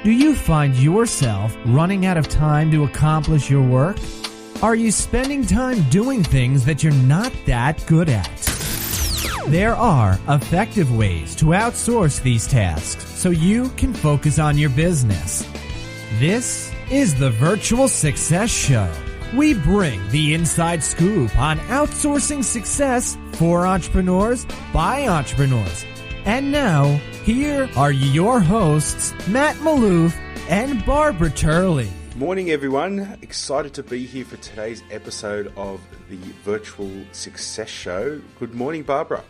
Do you find yourself running out of time to accomplish your work? Are you spending time doing things that you're not that good at? There are effective ways to outsource these tasks so you can focus on your business. This is the Virtual Success Show. We bring the inside scoop on outsourcing success for entrepreneurs by entrepreneurs. And now, here are your hosts, Matt Maloof and Barbara Turley. Morning, everyone. Excited to be here for today's episode of the Virtual Success Show. Good morning, Barbara.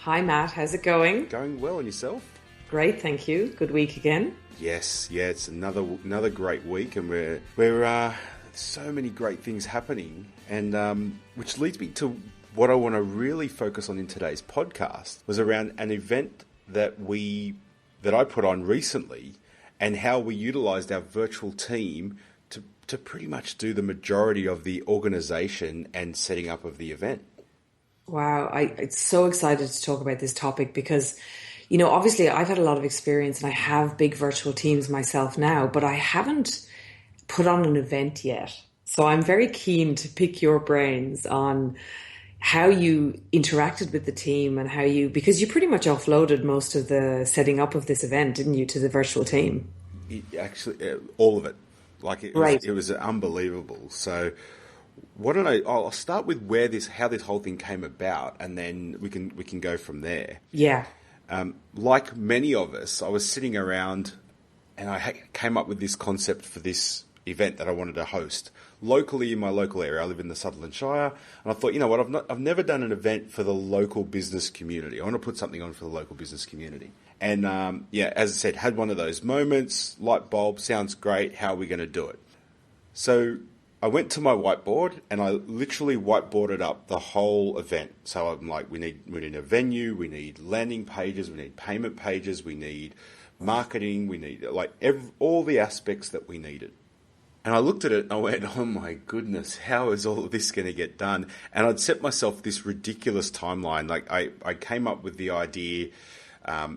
Hi, Matt. How's it going? Going well, and yourself? Great, thank you. Good week again. Yes, it's another great week, and we're so many great things happening, and which leads me to what I want to really focus on in today's podcast was around an event that I put on recently, and how we utilized our virtual team to pretty much do the majority of the organization and setting up of the event. Wow, I'm so excited to talk about this topic because, you know, obviously I've had a lot of experience and I have big virtual teams myself now, but I haven't put on an event yet. So I'm very keen to pick your brains on how you interacted with the team and because you pretty much offloaded most of the setting up of this event, didn't you, to the virtual team? Actually, all of it. It was unbelievable. So I'll start with how this whole thing came about, and then we can go from there. Yeah. Like many of us, I was sitting around and I came up with this concept for this event that I wanted to host locally in my local area. I live in the Sutherland Shire, and I thought, you know what, I've never done an event for the local business community. I want to put something on for the local business community. And as I said, had one of those moments, light bulb, sounds great, how are we going to do it? So I went to my whiteboard and I literally whiteboarded up the whole event. So I'm like, we need a venue, we need landing pages, we need payment pages, we need marketing, we need all the aspects that we needed. And I looked at it and I went, oh my goodness, how is all of this going to get done? And I'd set myself this ridiculous timeline. Like I came up with the idea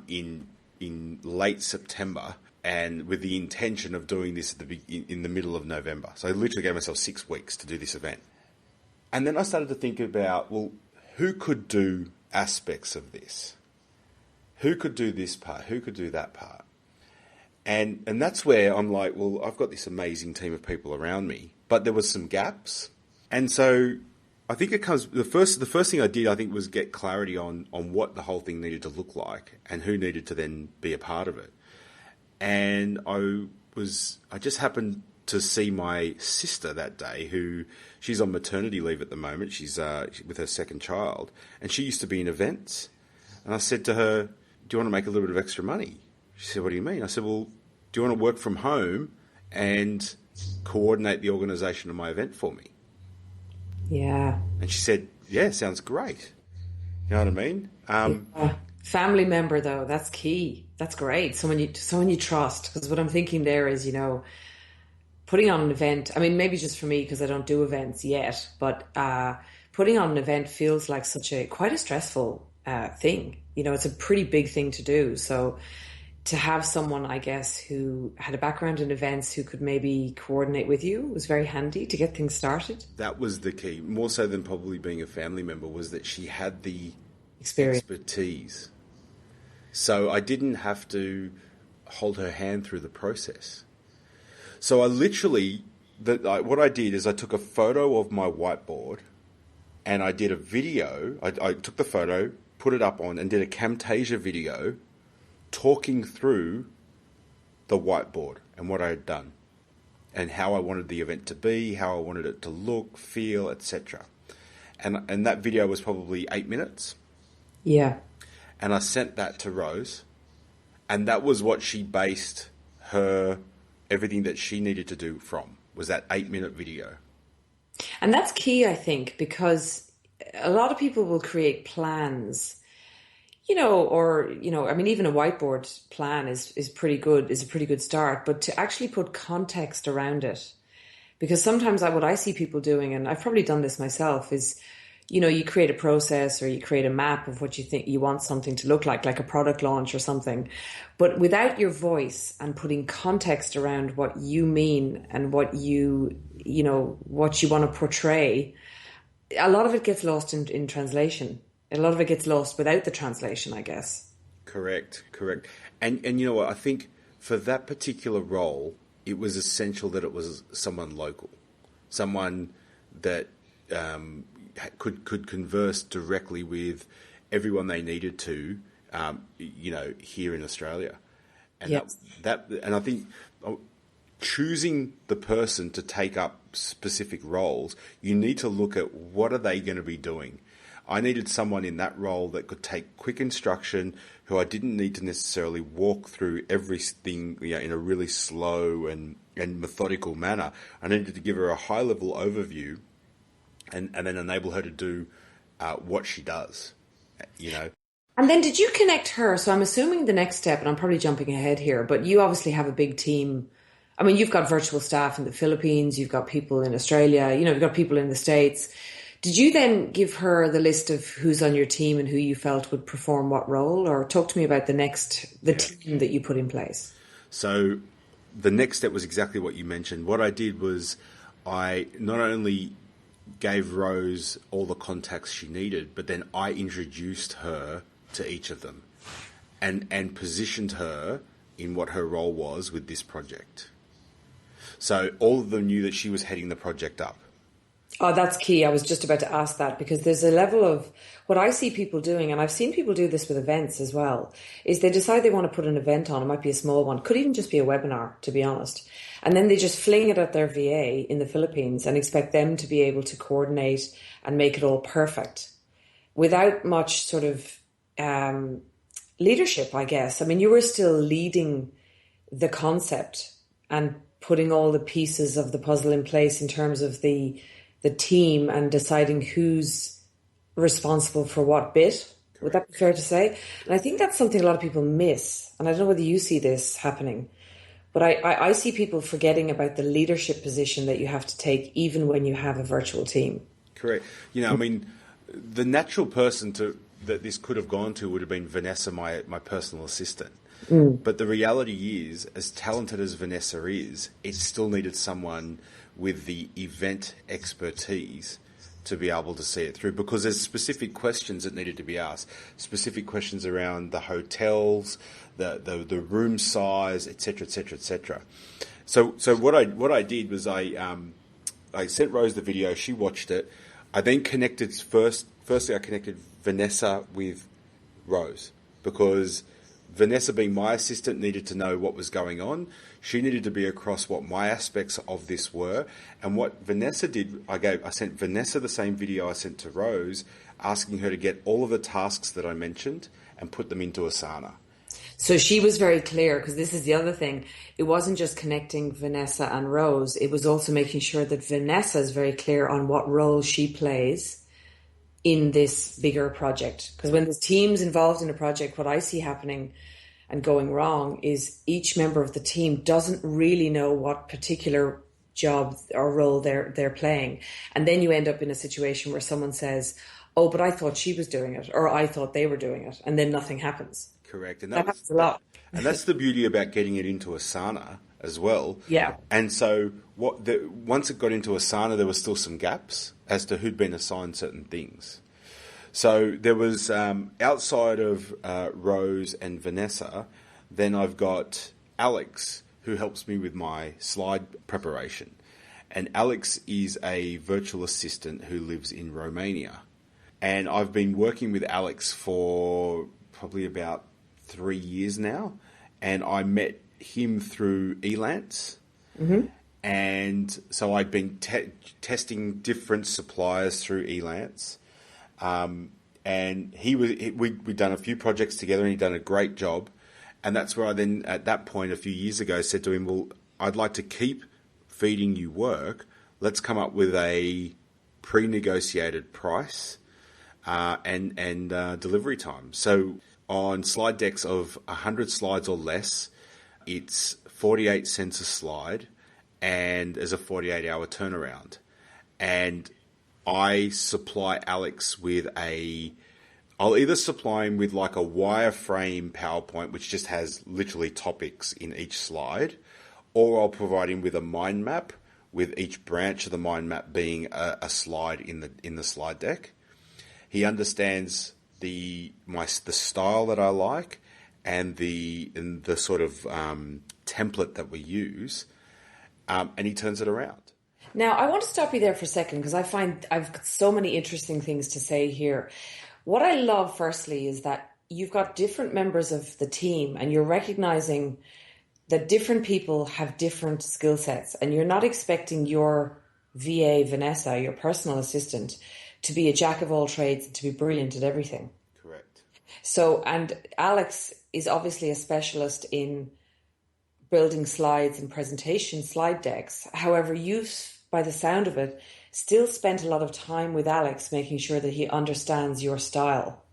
in late September, and with the intention of doing this in the middle of November. So I literally gave myself 6 weeks to do this event. And then I started to think about, well, who could do aspects of this? Who could do this part? Who could do that part? And that's where I'm like, well, I've got this amazing team of people around me, but there was some gaps. And so I think the first thing I did, I think, was get clarity on what the whole thing needed to look like and who needed to then be a part of it. And I just happened to see my sister that day, she's on maternity leave at the moment. She's with her second child, and she used to be in events. And I said to her, do you want to make a little bit of extra money? She said, what do you mean? I said, well, do you want to work from home and coordinate the organisation of my event for me? Yeah. And she said, yeah, sounds great. You know what I mean? Family member, though, that's key. That's great. Someone you trust. Because what I'm thinking there is, you know, putting on an event, I mean, maybe just for me because I don't do events yet, but putting on an event feels like quite a stressful thing. You know, it's a pretty big thing to do. So to have someone, I guess, who had a background in events who could maybe coordinate with you was very handy to get things started. That was the key, more so than probably being a family member, was that she had the expertise. So I didn't have to hold her hand through the process. So I literally, what I did is I took a photo of my whiteboard and I did a video. I took the photo, put it up on, and did a Camtasia video talking through the whiteboard and what I had done and how I wanted the event to be, how I wanted it to look, feel, etc. And that video was probably 8 minutes. Yeah. And I sent that to Rose, and that was what she based everything that she needed to do from, was that 8-minute video. And that's key, I think, because a lot of people will create plans, you know, I mean, even a whiteboard plan is a pretty good start, but to actually put context around it, because sometimes what I see people doing, and I've probably done this myself, is you create a process or you create a map of what you think you want something to look like a product launch or something. But without your voice and putting context around what you mean and what what you want to portray, a lot of it gets lost in translation. A lot of it gets lost without the translation, I guess. Correct. And you know what? I think for that particular role, it was essential that it was someone local, someone that could converse directly with everyone they needed to, here in Australia, and Yes. and I think choosing the person to take up specific roles, you need to look at what are they going to be doing. I needed someone in that role that could take quick instruction, who I didn't need to necessarily walk through everything in a really slow and methodical manner. I needed to give her a high-level overview and then enable her to do what she does, And then did you connect her? So I'm assuming the next step, and I'm probably jumping ahead here, but you obviously have a big team. I mean, you've got virtual staff in the Philippines, you've got people in Australia, you've got people in the States. Did you then give her the list of who's on your team and who you felt would perform what role? Or talk to me about the team that you put in place. So the next step was exactly what you mentioned. What I did was I not only gave Rose all the contacts she needed, but then I introduced her to each of them and positioned her in what her role was with this project. So all of them knew that she was heading the project up. Oh, that's key. I was just about to ask that because there's a level of what I see people doing, and I've seen people do this with events as well, is they decide they want to put an event on. It might be a small one, could even just be a webinar, to be honest. And then they just fling it at their VA in the Philippines and expect them to be able to coordinate and make it all perfect without much sort of leadership, I guess. I mean, you were still leading the concept and putting all the pieces of the puzzle in place in terms of the team and deciding who's responsible for what bit. Correct. Would that be fair to say? And I think that's something a lot of people miss. And I don't know whether you see this happening, but I see people forgetting about the leadership position that you have to take even when you have a virtual team. Correct. I mean, the natural person that this could have gone to would have been Vanessa, my personal assistant. But the reality is, as talented as Vanessa is, it still needed someone with the event expertise to be able to see it through, because there's specific questions that needed to be asked, specific questions around the hotels, the room size, etc., etc., etc. So what I did was I sent Rose the video. She watched it. I then connected firstly I connected Vanessa with Rose, because Vanessa, being my assistant, needed to know what was going on. She needed to be across what my aspects of this were. And what Vanessa did, I sent Vanessa the same video I sent to Rose, asking her to get all of the tasks that I mentioned and put them into Asana. So she was very clear, because this is the other thing. It wasn't just connecting Vanessa and Rose. It was also making sure that Vanessa is very clear on what role she plays in this bigger project. Because when there's teams involved in a project, what I see happening and going wrong is each member of the team doesn't really know what particular job or role they're playing. And then you end up in a situation where someone says, oh, but I thought she was doing it, or I thought they were doing it, and then nothing happens. Correct. And that happens a lot. And that's the beauty about getting it into Asana as well. Yeah. And so once it got into Asana, there were still some gaps as to who'd been assigned certain things. So there was, outside of Rose and Vanessa, then I've got Alex, who helps me with my slide preparation. And Alex is a virtual assistant who lives in Romania. And I've been working with Alex for probably about 3 years now. And I met him through Elance. Mm-hmm. And so I'd been testing different suppliers through Elance. And we'd done a few projects together, and he'd done a great job. And that's where I then, at that point, a few years ago, said to him, well, I'd like to keep feeding you work. Let's come up with a pre-negotiated price and delivery time. So on slide decks of 100 slides or less, it's 48 cents a slide, and there's a 48-hour turnaround. And I supply Alex with I'll either supply him with like a wireframe PowerPoint, which just has literally topics in each slide, or I'll provide him with a mind map, with each branch of the mind map being a slide in the slide deck. He understands the style that I like and the sort of template that we use, and he turns it around. Now, I want to stop you there for a second because I find I've got so many interesting things to say here. What I love, firstly, is that you've got different members of the team and you're recognizing that different people have different skill sets, and you're not expecting your VA, Vanessa, your personal assistant, to be a jack of all trades and to be brilliant at everything. Correct. So, and Alex is obviously a specialist in building slides and presentation slide decks. However, you've, by the sound of it, still spent a lot of time with Alex making sure that he understands your style.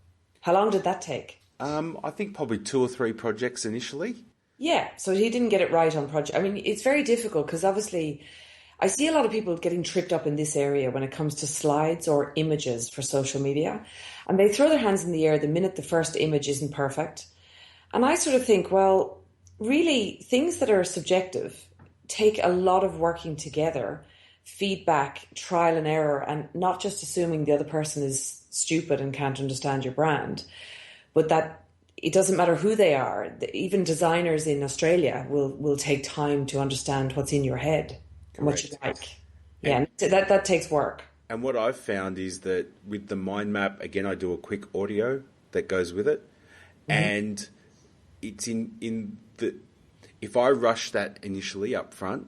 How long did that take? I think probably 2 or 3 projects initially. Yeah, so he didn't get it right on project. I mean, it's very difficult because obviously I see a lot of people getting tripped up in this area when it comes to slides or images for social media. And they throw their hands in the air the minute the first image isn't perfect. And I sort of think, well, really, things that are subjective take a lot of working together, feedback, trial and error, and not just assuming the other person is stupid and can't understand your brand, but that it doesn't matter who they are. Even designers in Australia will take time to understand what's in your head and what you like. Yeah, and that takes work. And what I've found is that with the mind map, again, I do a quick audio that goes with it. Mm-hmm. And it's in the, if I rush that initially up front,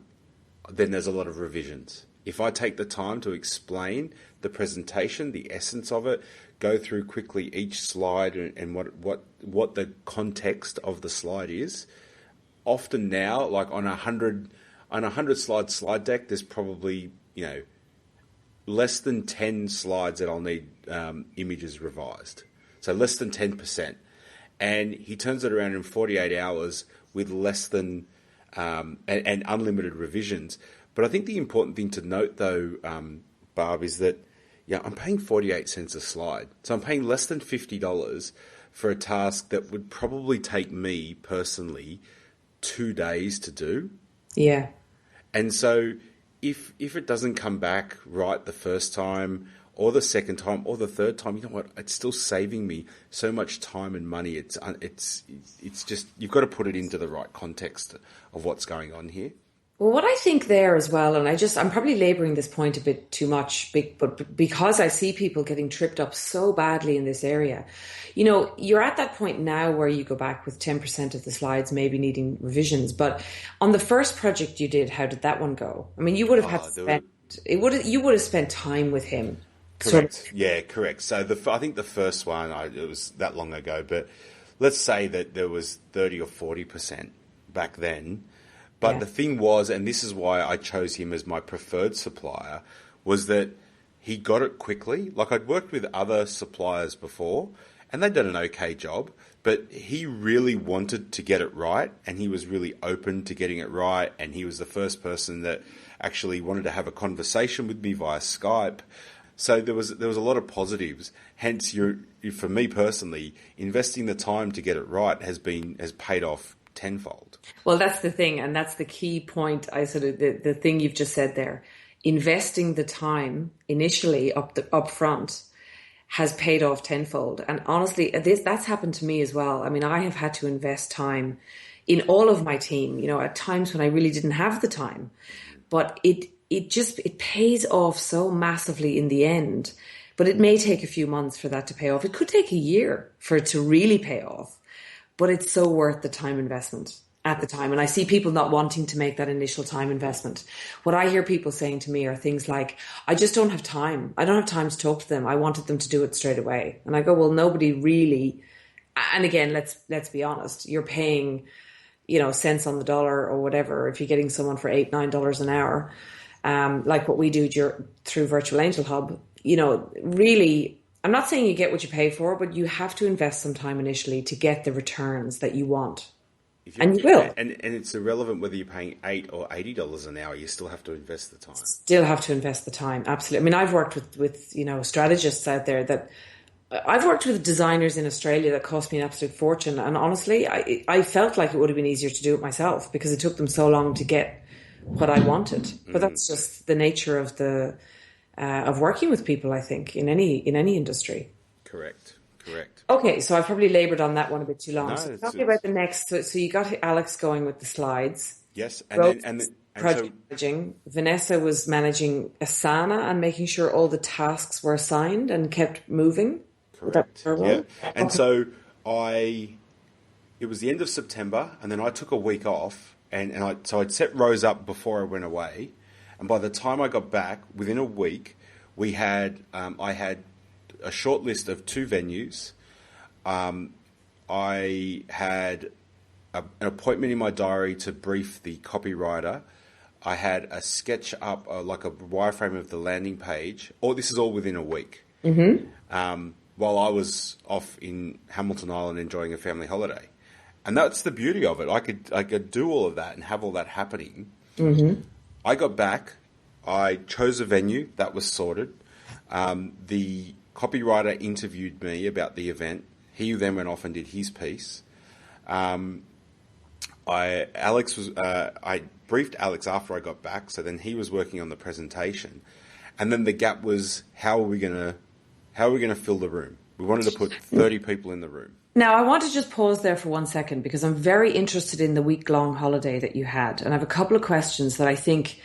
then there's a lot of revisions. If I take the time to explain the presentation, the essence of it, go through quickly each slide and what the context of the slide is, often now, like on a 100 slide deck, there's probably, less than 10 slides that I'll need images revised. So less than 10%. And he turns it around in 48 hours with less than, and unlimited revisions. But I think the important thing to note, though, Barb, is that, I'm paying 48 cents a slide. So I'm paying less than $50 for a task that would probably take me, personally, 2 days to do. Yeah. And so if it doesn't come back right the first time or the second time or the third time, you know what? It's still saving me so much time and money. It's just, you've got to put it into the right context of what's going on here. Well, what I think there as well, and I'm probably labouring this point a bit too much, but because I see people getting tripped up so badly in this area, you're at that point now where you go back with 10% of the slides maybe needing revisions. But on the first project you did, how did that one go? I mean, you would have had to spend, you would have spent time with him. Correct. Sort of. Yeah, correct. So I think the first one, it was that long ago, but let's say that there was 30 or 40% back then. But the thing was, and this is why I chose him as my preferred supplier, was that he got it quickly. Like, I'd worked with other suppliers before, and they'd done an okay job, but he really wanted to get it right, and he was really open to getting it right, and he was the first person that actually wanted to have a conversation with me via Skype. So there was a lot of positives. Hence, for me personally, investing the time to get it right has paid off tenfold. Well, that's the thing, and that's the key point. The thing you've just said there, investing the time initially up front has paid off tenfold. And honestly, that's happened to me as well. I mean, I have had to invest time in all of my team, at times when I really didn't have the time, but it pays off so massively in the end. But it may take a few months for that to pay off. It could take a year for it to really pay off. But it's so worth the time investment at the time. And I see people not wanting to make that initial time investment. What I hear people saying to me are things like, I just don't have time. I don't have time to talk to them. I wanted them to do it straight away. And I go, well, nobody really. And again, let's be honest. You're paying, cents on the dollar or whatever. If you're getting someone for $8, $9 an hour, like what we do through Virtual Angel Hub, really, I'm not saying you get what you pay for, but you have to invest some time initially to get the returns that you want. And you will. And it's irrelevant whether you're paying $8 or $80 an hour. You still have to invest the time. Still have to invest the time. Absolutely. I mean, I've worked with strategists out there that I've worked with designers in Australia that cost me an absolute fortune. And honestly, I felt like it would have been easier to do it myself because it took them so long to get what I wanted. But that's just the nature of of working with people, I think, in any industry. Correct. Okay, so I probably laboured on that one a bit too long. No, So tell me about the next. So you got Alex going with the slides. Yes, and project managing. Vanessa was managing Asana and making sure all the tasks were assigned and kept moving. Correct. Yeah, and so it was the end of September, and then I took a week off, so I'd set Rose up before I went away, and by the time I got back, within a week, I had a short list of 2 venues. I had an appointment in my diary to brief the copywriter. I had a sketch up, like a wireframe of the landing page. This is all within a week. Mm-hmm. While I was off in Hamilton Island enjoying a family holiday, and that's the beauty of it. I could do all of that and have all that happening. Mm-hmm. I got back. I chose a venue that was sorted. The copywriter interviewed me about the event. He then went off and did his piece. I briefed Alex after I got back, so then he was working on the presentation, and then the gap was how are we going to fill the room? We wanted to put 30 people in the room. Now, I want to just pause there for one second because I'm very interested in the week-long holiday that you had, and I have a couple of questions that I think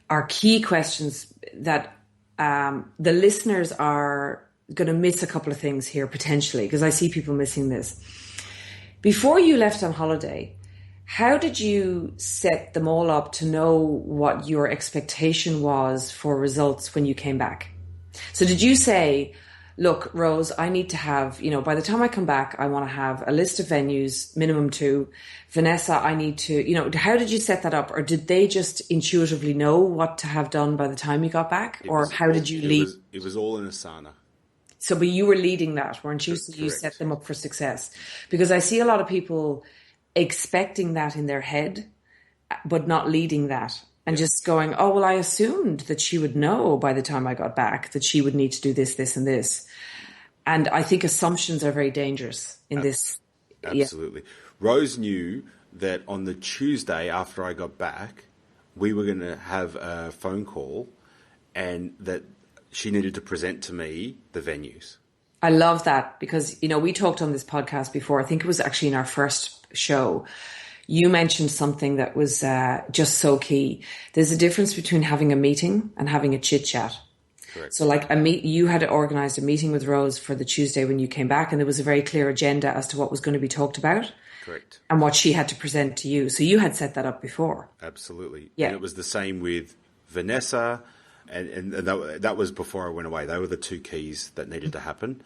are key questions that the listeners are going to miss a couple of things here potentially because I see people missing this. Before you left on holiday, how did you set them all up to know what your expectation was for results when you came back? So did you say, look, Rose, I need to have, by the time I come back, I want to have a list of venues, minimum 2. Vanessa, I need to, how did you set that up? Or did they just intuitively know what to have done by the time you got back? How did you lead? It was all in Asana. So, but you were leading that, weren't you? So you set them up for success. Because I see a lot of people expecting that in their head, but not leading that. And just going, oh, well, I assumed that she would know by the time I got back that she would need to do this, this, and this. And I think assumptions are very dangerous in this. Absolutely. Yeah. Rose knew that on the Tuesday after I got back, we were going to have a phone call and that she needed to present to me the venues. I love that because, we talked on this podcast before. I think it was actually in our first show. You mentioned something that was just so key. There's a difference between having a meeting and having a chit chat. Correct. So like you had organized a meeting with Rose for the Tuesday when you came back and there was a very clear agenda as to what was going to be talked about. Correct. And what she had to present to you. So you had set that up before. Absolutely. Yeah. And it was the same with Vanessa and that was before I went away. They were the 2 keys that needed to happen.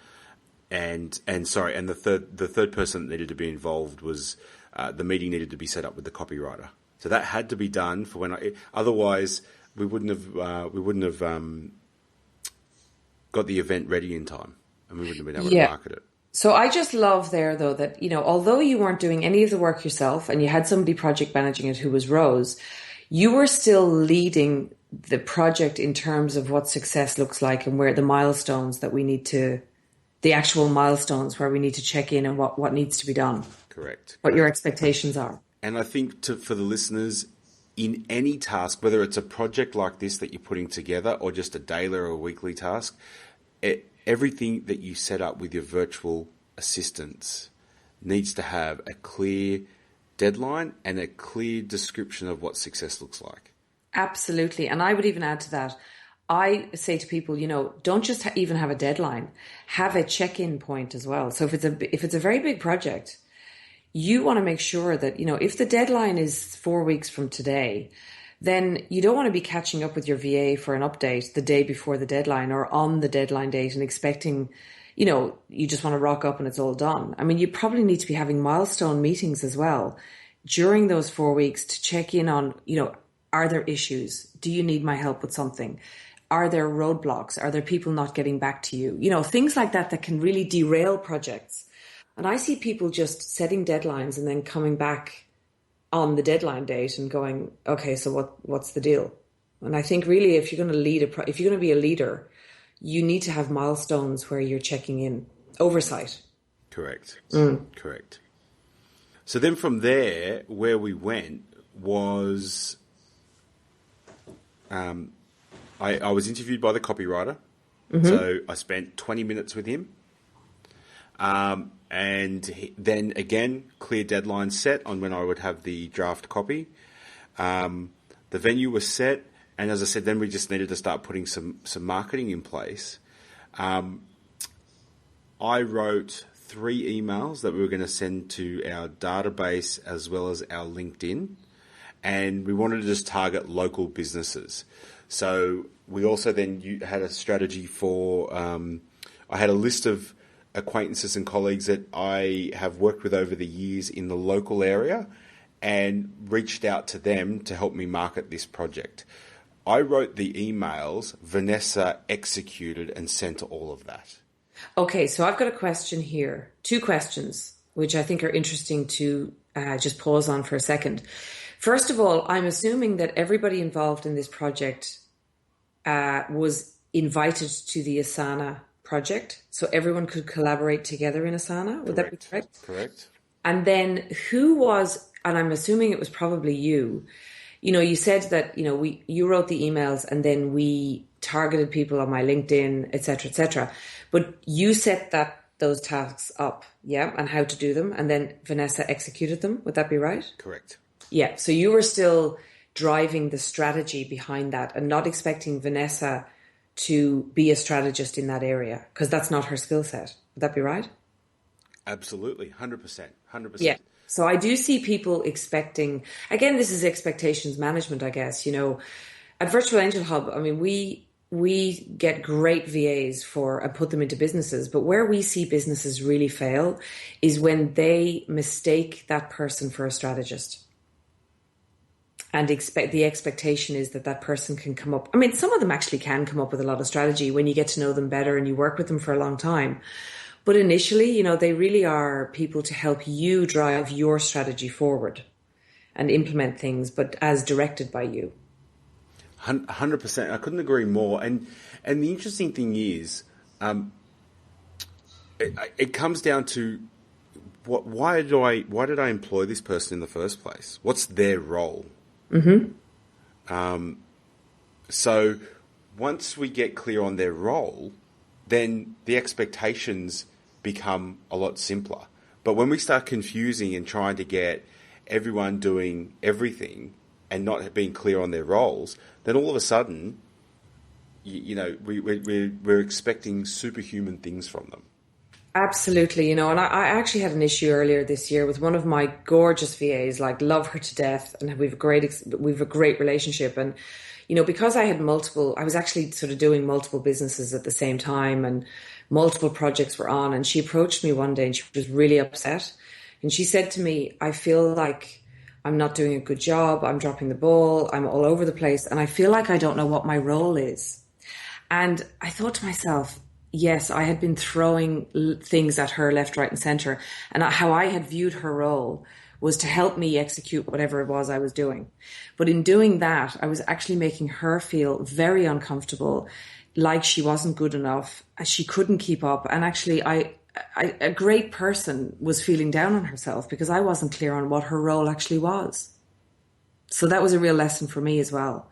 And the third person that needed to be involved was the meeting needed to be set up with the copywriter. So that had to be done for otherwise we wouldn't have got the event ready in time and we wouldn't have been able to market it. So I just love there though that, although you weren't doing any of the work yourself and you had somebody project managing it who was Rose, you were still leading the project in terms of what success looks like and where the milestones that we need to, the actual milestones where we need to check in and what needs to be done. Correct. What your expectations are. And I think for the listeners, in any task, whether it's a project like this that you're putting together or just a daily or a weekly task, everything that you set up with your virtual assistants needs to have a clear deadline and a clear description of what success looks like. Absolutely. And I would even add to that, I say to people, don't just even have a deadline, have a check-in point as well. So if it's a very big project, you want to make sure that, if the deadline is 4 weeks from today, then you don't want to be catching up with your VA for an update the day before the deadline or on the deadline date and expecting, you just want to rock up and it's all done. I mean, you probably need to be having milestone meetings as well during those 4 weeks to check in on, are there issues? Do you need my help with something? Are there roadblocks? Are there people not getting back to you? Things like that can really derail projects. And I see people just setting deadlines and then coming back on the deadline date and going, okay, so what's the deal? And I think really, if you're going to if you're going to be a leader, you need to have milestones where you're checking in, oversight. Correct. Correct. So then from there, where we went was, I was interviewed by the copywriter. So I spent 20 minutes with him. Then again, clear deadline set on when I would have the draft copy. The venue was set. And as I said, then we just needed to start putting some marketing in place. I wrote 3 emails that we were going to send to our database as well as our LinkedIn. And we wanted to just target local businesses. So we also then had a strategy for, I had a list of acquaintances and colleagues that I have worked with over the years in the local area and reached out to them to help me market this project. I wrote the emails, Vanessa executed and sent all of that. Okay, so I've got a question here. 2 questions, which I think are interesting to just pause on for a second. First of all, I'm assuming that everybody involved in this project was invited to the Asana project, so everyone could collaborate together in Asana. Would that be correct? Correct. And then who was, and I'm assuming it was probably you, you said that, you wrote the emails and then we targeted people on my LinkedIn, et cetera, but you set those tasks up, yeah, and how to do them. And then Vanessa executed them. Would that be right? Correct. Yeah. So you were still driving the strategy behind that and not expecting Vanessa to be a strategist in that area because that's not her skill set. Would that be right? Absolutely. 100%. Yeah. So I do see people expecting, again, this is expectations management, I guess, at Virtual Angel Hub, I mean, we get great VAs and put them into businesses, but where we see businesses really fail is when they mistake that person for a strategist. And the expectation is that person can come up. I mean, some of them actually can come up with a lot of strategy when you get to know them better and you work with them for a long time. But initially, they really are people to help you drive your strategy forward and implement things, but as directed by you. 100%. I couldn't agree more. And the interesting thing is, it comes down to why did I employ this person in the first place? What's their role? So once we get clear on their role, then the expectations become a lot simpler. But when we start confusing and trying to get everyone doing everything and not being clear on their roles, then all of a sudden, we're expecting superhuman things from them. Absolutely, and I actually had an issue earlier this year with one of my gorgeous VAs, love her to death, and we've a great relationship. And, because I was actually sort of doing multiple businesses at the same time and multiple projects were on. And she approached me one day and she was really upset. And she said to me, I feel like I'm not doing a good job. I'm dropping the ball. I'm all over the place. And I feel like I don't know what my role is. And I thought to myself, yes, I had been throwing things at her left, right and center. And how I had viewed her role was to help me execute whatever it was I was doing. But in doing that, I was actually making her feel very uncomfortable, like she wasn't good enough, she couldn't keep up. And actually, a great person was feeling down on herself because I wasn't clear on what her role actually was. So that was a real lesson for me as well.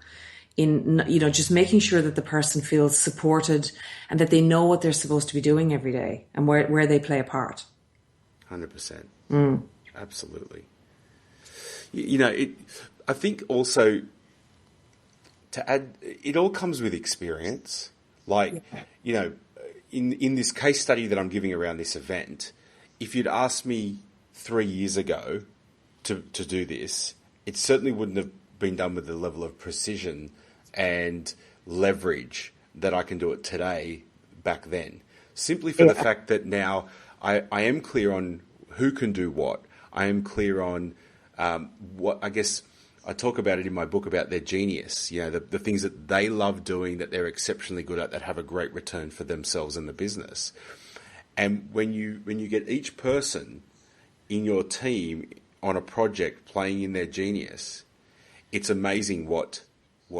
In, just making sure that the person feels supported and that they know what they're supposed to be doing every day and where they play a part. 100%. Absolutely. I think also to add, it all comes with experience. In this case study that I'm giving around this event, if you'd asked me 3 years ago to do this, it certainly wouldn't have been done with the level of precision and leverage that I can do it today back then. Simply for the fact that now I am clear on who can do what. I am clear on what, I guess, I talk about it in my book about their genius, the things that they love doing, that they're exceptionally good at, that have a great return for themselves and the business. And when you get each person in your team on a project playing in their genius, it's amazing what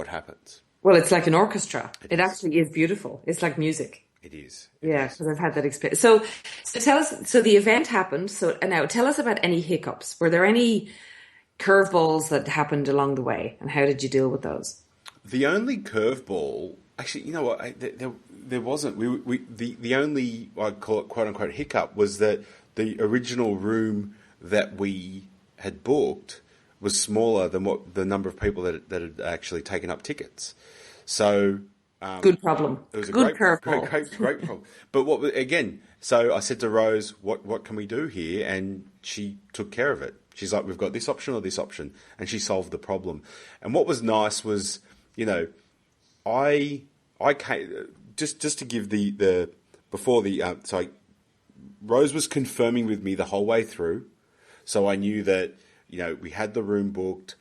happens. Well, it's like an orchestra. It is. actually is beautiful. It's like music. It is. Yeah, because I've had that experience. So tell us. So the event happened. So and now tell us about any hiccups. Were there any curveballs that happened along the way, and how did you deal with those? The only curveball, actually, you know what? There wasn't. The only, I call it quote unquote hiccup, was that the original room that we had booked was smaller than what the number of people that had actually taken up tickets. So good problem. It was a good great curveball. great problem. But again? So I said to Rose, "What can we do here?" And she took care of it. She's like, "We've got this option or this option," and she solved the problem. And what was nice was, you know, I came just to give the before the so Rose was confirming with me the whole way through, so I knew that, you know, we had the room booked.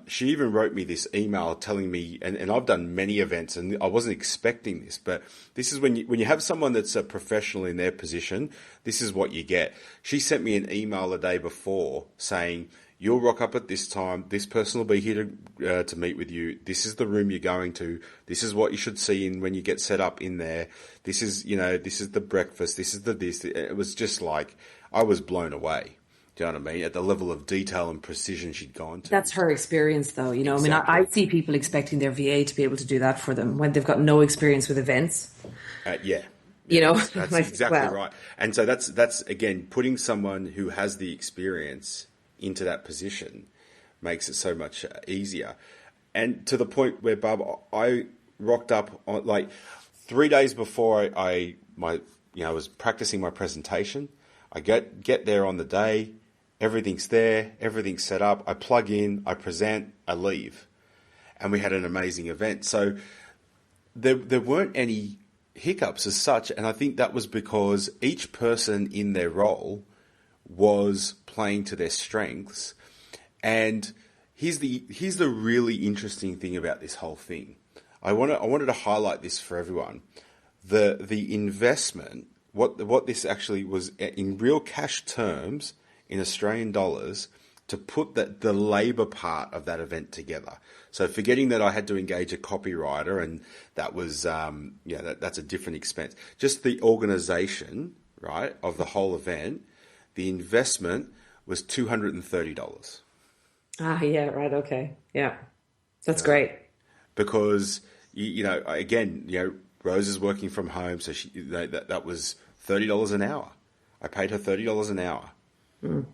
She even wrote me this email telling me, and I've done many events, and I wasn't expecting this, but this is when you have someone that's a professional in their position, this is what you get. She sent me an email the day before saying, "You'll rock up at this time. This person will be here to meet with you. This is the room you're going to. This is what you should see in when you get set up in there. This is, you know, this is the breakfast. This is the this." It was just like, I was blown away. Do you know what I mean? At the level of detail and precision she'd gone to. That's her experience, though. You know, Exactly. I mean, I see people expecting their VA to be able to do that for them when they've got no experience with events. Yeah. You know, That's exactly right. And so that's again, putting someone who has the experience into that position makes it so much easier. And to the point where, Bob, I rocked up on, like 3 days before I was practicing my presentation. I get there on the day, everything's there, everything's set up. I plug in, I present, I leave, and we had an amazing event. So there weren't any hiccups as such, and I think that was because each person in their role was playing to their strengths. And here's the really interesting thing about this whole thing. I wanted to highlight this for everyone. The investment, what this actually was in real cash terms in Australian dollars, to put the labour part of that event together. So forgetting that I had to engage a copywriter, and that was that's a different expense. Just the organisation, right, of the whole event, the investment was $230. Ah, yeah, right, okay, yeah, that's great. Because again, Rose is working from home, so that was $30 an hour. I paid her $30 an hour. Mm.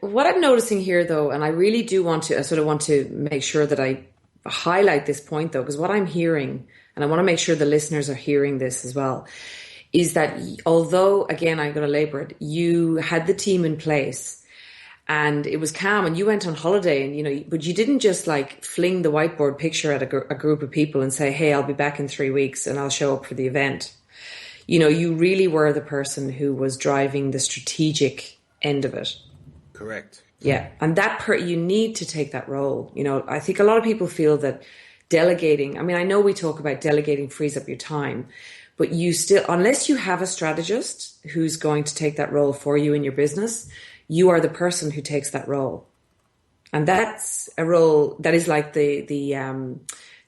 What I'm noticing here, though, and I really do want to make sure that I highlight this point, though, because what I'm hearing, and I want to make sure the listeners are hearing this as well, is that although, again, I'm going to labor it, you had the team in place and it was calm and you went on holiday, and but you didn't just like fling the whiteboard picture at a group of people and say, "Hey, I'll be back in 3 weeks and I'll show up for the event." You really were the person who was driving the strategic end of it. Correct. Yeah. And you need to take that role. I think a lot of people feel that delegating, I mean, I know we talk about delegating frees up your time, but you still, unless you have a strategist who's going to take that role for you in your business, you are the person who takes that role. And that's a role that is like the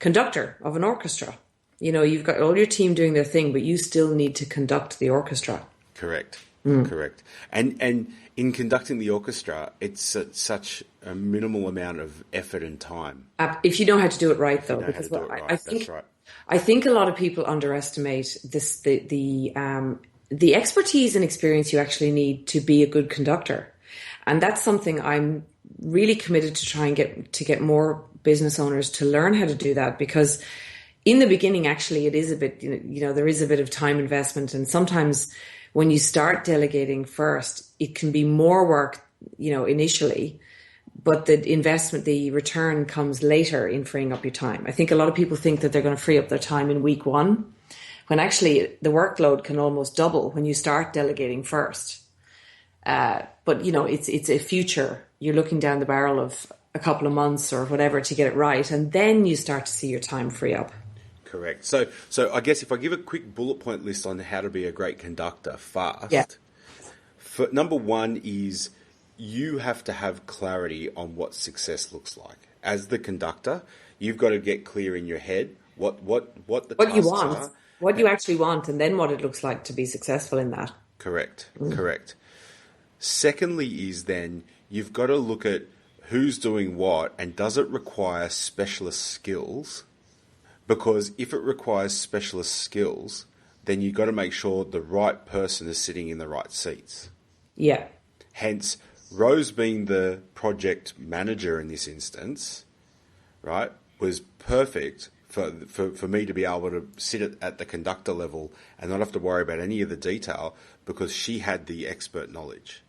conductor of an orchestra. You've got all your team doing their thing, but you still need to conduct the orchestra. Correct. Correct. And in conducting the orchestra, it's such a minimal amount of effort and time. If you know how to do it right, though. Because that's right. I think a lot of people underestimate this, the expertise and experience you actually need to be a good conductor. And that's something I'm really committed to try and get more business owners to learn how to do that, because in the beginning, actually, it is a bit, there is a bit of time investment. And sometimes when you start delegating first, it can be more work, initially, but the return comes later in freeing up your time. I think a lot of people think that they're going to free up their time in week one, when actually the workload can almost double when you start delegating first. But it's a future. You're looking down the barrel of a couple of months or whatever to get it right. And then you start to see your time free up. Correct. So I guess if I give a quick bullet point list on how to be a great conductor fast, yeah. Number one is you have to have clarity on what success looks like. As the conductor, you've got to get clear in your head what the What you tasks want, are. what you actually want, and then what it looks like to be successful in that. Correct. Secondly is then you've got to look at who's doing what and does it require specialist skills? Because if it requires specialist skills, then you've got to make sure the right person is sitting in the right seats. Yeah. Hence, Rose being the project manager in this instance, right, was perfect for me to be able to sit at the conductor level and not have to worry about any of the detail because she had the expert knowledge.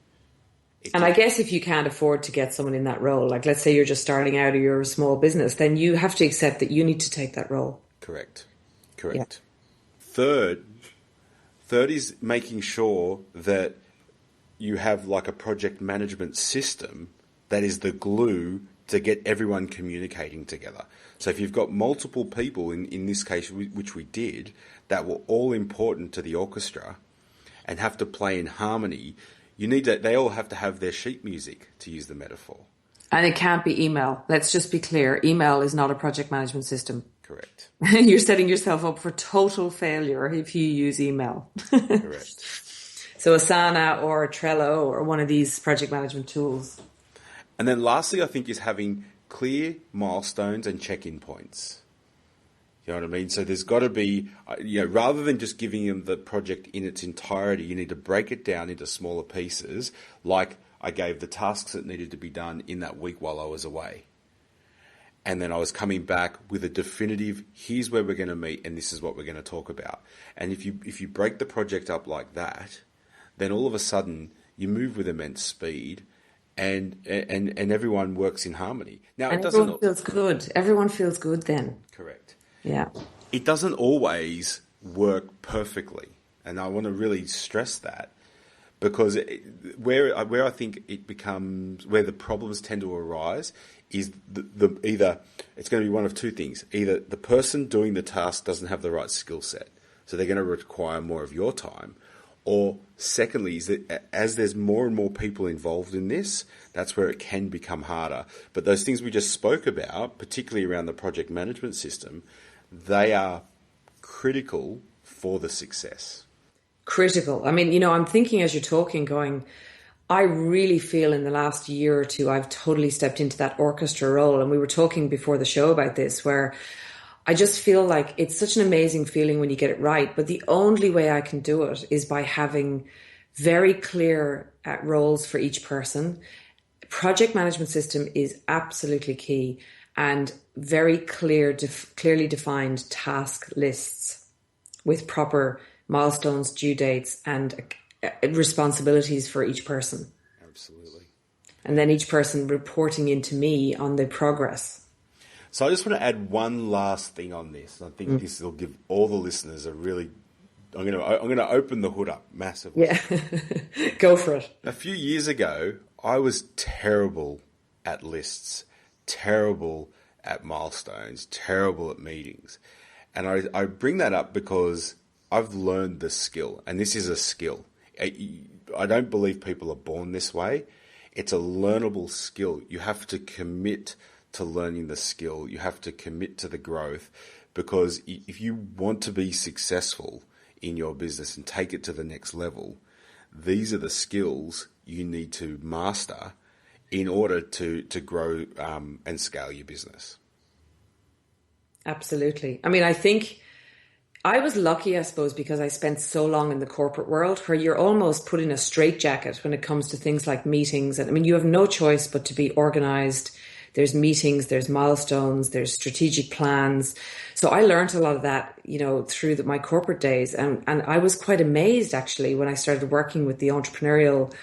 I guess if you can't afford to get someone in that role, like let's say you're just starting out or you're a small business, then you have to accept that you need to take that role. Correct. Yeah. Third is making sure that you have like a project management system that is the glue to get everyone communicating together. So if you've got multiple people, in this case, which we did, that were all important to the orchestra and have to play in harmony, they all have to have their sheet music, to use the metaphor. And it can't be email. Let's just be clear. Email is not a project management system. Correct. You're setting yourself up for total failure if you use email. Correct. So Asana or Trello or one of these project management tools. And then lastly, I think, is having clear milestones and check-in points. You know what I mean? So there's got to be, rather than just giving them the project in its entirety, you need to break it down into smaller pieces, like I gave the tasks that needed to be done in that week while I was away. And then I was coming back with a definitive, here's where we're going to meet and this is what we're going to talk about. And if you break the project up like that, then all of a sudden you move with immense speed and everyone works in harmony. Now, and everyone feels good. Everyone feels good then. Correct. Yeah. It doesn't always work perfectly. And I want to really stress that because where I think it becomes, where the problems tend to arise is either it's going to be one of two things. Either the person doing the task doesn't have the right skill set, so they're going to require more of your time. Or secondly, is that as there's more and more people involved in this, that's where it can become harder. But those things we just spoke about, particularly around the project management system, they are critical for the success. Critical. I mean, I'm thinking as you're talking, going, I really feel in the last year or two, I've totally stepped into that orchestra role. And we were talking before the show about this, where I just feel like it's such an amazing feeling when you get it right. But the only way I can do it is by having very clear roles for each person. Project management system is absolutely key, and very clearly defined task lists with proper milestones, due dates, and responsibilities for each person. Absolutely. And then each person reporting into me on the progress. So I just want to add one last thing on this. I think this will give all the listeners a really... I'm going to open the hood up massively. Yeah, go for it. A few years ago, I was terrible at lists, terrible at milestones, terrible at meetings. And I bring that up because I've learned the skill, and this is a skill. I don't believe people are born this way. It's a learnable skill. You have to commit to learning the skill. You have to commit to the growth, because if you want to be successful in your business and take it to the next level, these are the skills you need to master in order to grow and scale your business. Absolutely. I mean, I think I was lucky, I suppose, because I spent so long in the corporate world where you're almost put in a straitjacket when it comes to things like meetings. And I mean, you have no choice but to be organized. There's meetings, there's milestones, there's strategic plans. So I learned a lot of that, through my corporate days. And I was quite amazed, actually, when I started working with the entrepreneurial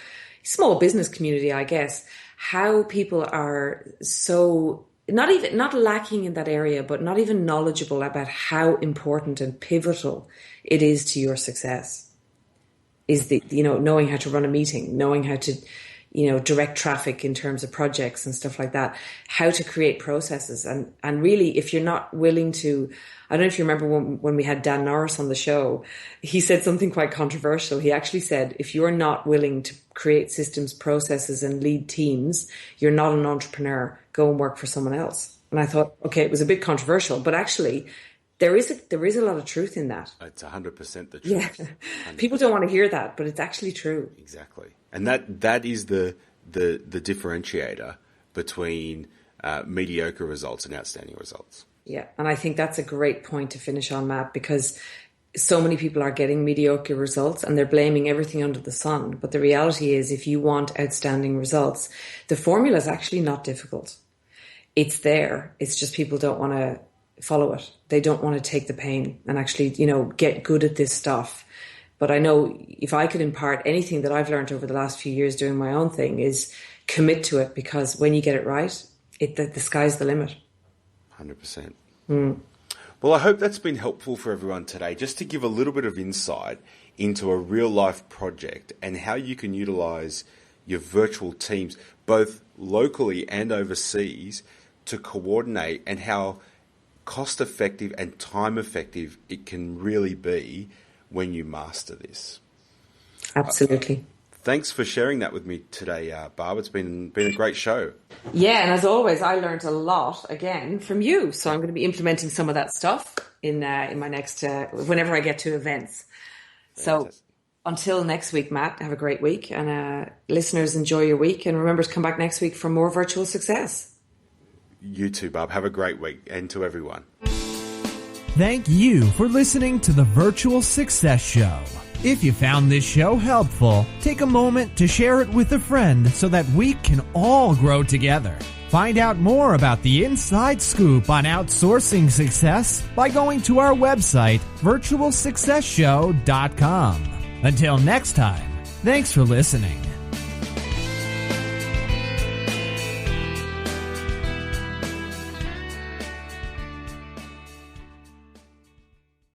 small business community, I guess, how people are so not lacking in that area, but not even knowledgeable about how important and pivotal it is to your success. Is knowing how to run a meeting, knowing how to, direct traffic in terms of projects and stuff like that, how to create processes. And really, if you're not willing to, I don't know if you remember when we had Dan Norris on the show, he said something quite controversial. He actually said, if you're not willing to create systems, processes and lead teams, you're not an entrepreneur. Go and work for someone else. And I thought, okay, it was a bit controversial, but actually there is a lot of truth in that. It's 100% the truth. Yeah. 100%. People don't want to hear that, but it's actually true. Exactly. And that is the differentiator between mediocre results and outstanding results. Yeah. And I think that's a great point to finish on, Matt, because so many people are getting mediocre results and they're blaming everything under the sun. But the reality is, if you want outstanding results, the formula is actually not difficult. It's there. It's just people don't want to follow it. They don't want to take the pain and actually, get good at this stuff. But I know if I could impart anything that I've learned over the last few years doing my own thing is commit to it, because when you get it right, the sky's the limit. 100%. Well, I hope that's been helpful for everyone today, just to give a little bit of insight into a real life project and how you can utilize your virtual teams, both locally and overseas, to coordinate, and how cost effective and time effective it can really be when you master this. Absolutely. Thanks for sharing that with me today, Barb. It's been a great show. Yeah, and as always, I learned a lot again from you. So I'm going to be implementing some of that stuff in my next whenever I get to events. Fantastic. So until next week, Matt, have a great week, and listeners, enjoy your week, and remember to come back next week for more virtual success. You too, Barb. Have a great week, and to everyone. Thank you for listening to the Virtual Success Show. If you found this show helpful, take a moment to share it with a friend so that we can all grow together. Find out more about the inside scoop on outsourcing success by going to our website, virtualsuccessshow.com. Until next time, thanks for listening.